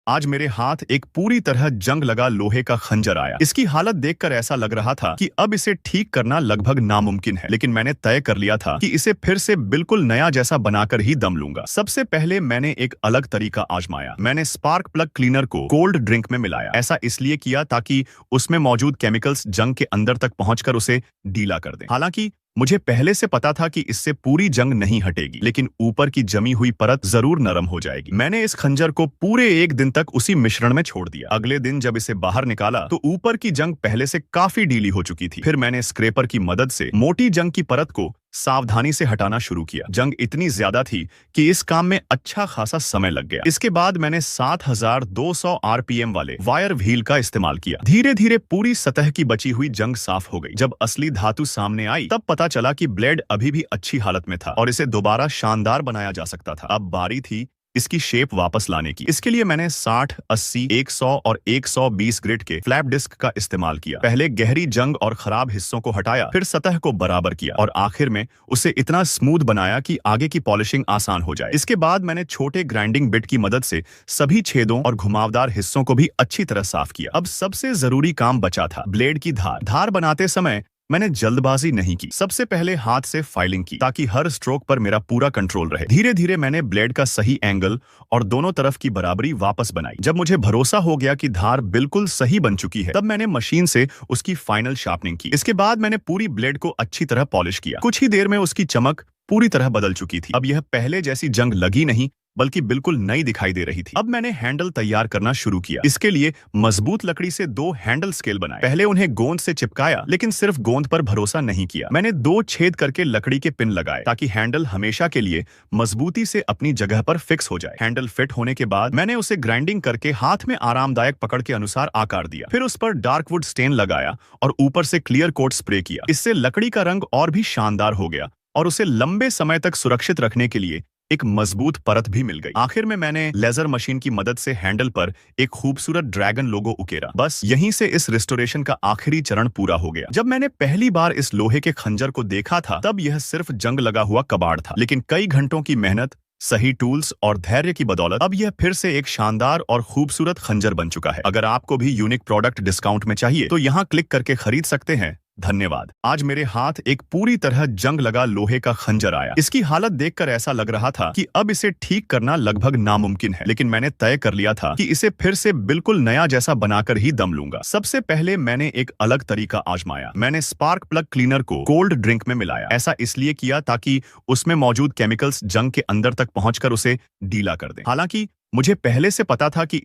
आज मेरे हाथ एक पूरी तरह जंग लगा लोहे का खंजर आया। इसकी हालत देखकर ऐसा लग रहा था कि अब इसे ठीक करना लगभग नामुमकिन है, लेकिन मैंने तय कर लिया था कि इसे फिर से बिल्कुल नया जैसा बनाकर ही दम लूंगा। सबसे पहले मैंने एक अलग तरीका आजमाया। मैंने स्पार्क प्लग क्लीनर को कोल्ड ड्रिंक में मिलाया। ऐसा इसलिए किया ताकि उसमें मौजूद केमिकल्स जंग के अंदर तक पहुंचकर उसे ढीला कर दें। हालांकि मुझे पहले से पता था कि इससे पूरी जंग नहीं हटेगी, लेकिन ऊपर की जमी हुई परत जरूर नरम हो जाएगी। मैंने इस खंजर को पूरे एक दिन तक उसी मिश्रण में छोड़ दिया। अगले दिन जब इसे बाहर निकाला तो ऊपर की जंग पहले से काफी ढीली हो चुकी थी। फिर मैंने स्क्रेपर की मदद से मोटी जंग की परत को सावधानी से हटाना शुरू किया। जंग इतनी ज्यादा थी कि इस काम में अच्छा खासा समय लग गया। इसके बाद मैंने 7200 आरपीएम वाले वायर व्हील का इस्तेमाल किया। धीरे धीरे पूरी सतह की बची हुई जंग साफ हो गई। जब असली धातु सामने आई तब पता चला कि ब्लेड अभी भी अच्छी हालत में था और इसे दोबारा शानदार बनाया जा सकता था। अब बारी थी इसकी शेप वापस लाने की। इसके लिए मैंने 60, 80, 100 और 120 ग्रिड के फ्लैप डिस्क का इस्तेमाल किया। पहले गहरी जंग और खराब हिस्सों को हटाया, फिर सतह को बराबर किया और आखिर में उसे इतना स्मूथ बनाया कि आगे की पॉलिशिंग आसान हो जाए। इसके बाद मैंने छोटे ग्राइंडिंग बिट की मदद से सभी छेदों और घुमावदार हिस्सों को भी अच्छी तरह साफ किया। अब सबसे जरूरी काम बचा था, ब्लेड की धार। धार बनाते समय मैंने जल्दबाजी नहीं की। सबसे पहले हाथ से फाइलिंग की ताकि हर स्ट्रोक पर मेरा पूरा कंट्रोल रहे। धीरे धीरे मैंने ब्लेड का सही एंगल और दोनों तरफ की बराबरी वापस बनाई। जब मुझे भरोसा हो गया कि धार बिल्कुल सही बन चुकी है, तब मैंने मशीन से उसकी फाइनल शार्पनिंग की। इसके बाद मैंने पूरी ब्लेड को अच्छी तरह पॉलिश किया। कुछ ही देर में उसकी चमक पूरी तरह बदल चुकी थी। अब यह पहले जैसी जंग लगी नहीं, बल्कि बिल्कुल नई दिखाई दे रही थी। अब मैंने हैंडल तैयार करना शुरू किया। इसके लिए मजबूत लकड़ी से 2 हैंडल स्केल बनाए। पहले उन्हें गोंद से चिपकाया, लेकिन सिर्फ गोंद पर भरोसा नहीं किया। मैंने 2 छेद करके लकड़ी के पिन लगाए ताकि हैंडल हमेशा के लिए मजबूती से अपनी जगह पर फिक्स हो जाए। हैंडल फिट होने के बाद मैंने उसे ग्राइंडिंग करके हाथ में आरामदायक पकड़ के अनुसार आकार दिया। फिर उस पर डार्क वुड स्टेन लगाया और ऊपर से क्लियर कोट स्प्रे किया। इससे लकड़ी का रंग और भी शानदार हो गया और उसे लंबे समय तक सुरक्षित रखने के लिए एक मजबूत परत भी मिल गई। आखिर में मैंने लेजर मशीन की मदद से हैंडल पर एक खूबसूरत ड्रैगन लोगो उकेरा। बस यहीं से इस रिस्टोरेशन का आखिरी चरण पूरा हो गया। जब मैंने पहली बार इस लोहे के खंजर को देखा था, तब यह सिर्फ जंग लगा हुआ कबाड़ था, लेकिन कई घंटों की मेहनत, सही टूल्स और धैर्य की बदौलत अब यह फिर से एक शानदार और खूबसूरत खंजर बन चुका है। अगर आपको भी यूनिक प्रोडक्ट डिस्काउंट में चाहिए तो यहाँ क्लिक करके खरीद सकते हैं। धन्यवाद। आज मेरे हाथ एक पूरी तरह जंग लगा लोहे का खंजर आया। इसकी हालत देखकर ऐसा लग रहा था कि अब इसे ठीक करना लगभग नामुमकिन है, लेकिन मैंने तय कर लिया था कि इसे फिर से बिल्कुल नया जैसा बनाकर ही दम लूंगा। सबसे पहले मैंने एक अलग तरीका आजमाया। मैंने स्पार्क प्लग क्लीनर को कोल्ड ड्रिंक में मिलाया। ऐसा इसलिए किया ताकि उसमें मौजूद केमिकल्स जंग के अंदर तक पहुंचकर उसे ढीला कर दें। हालांकि मुझे पहले से पता था कि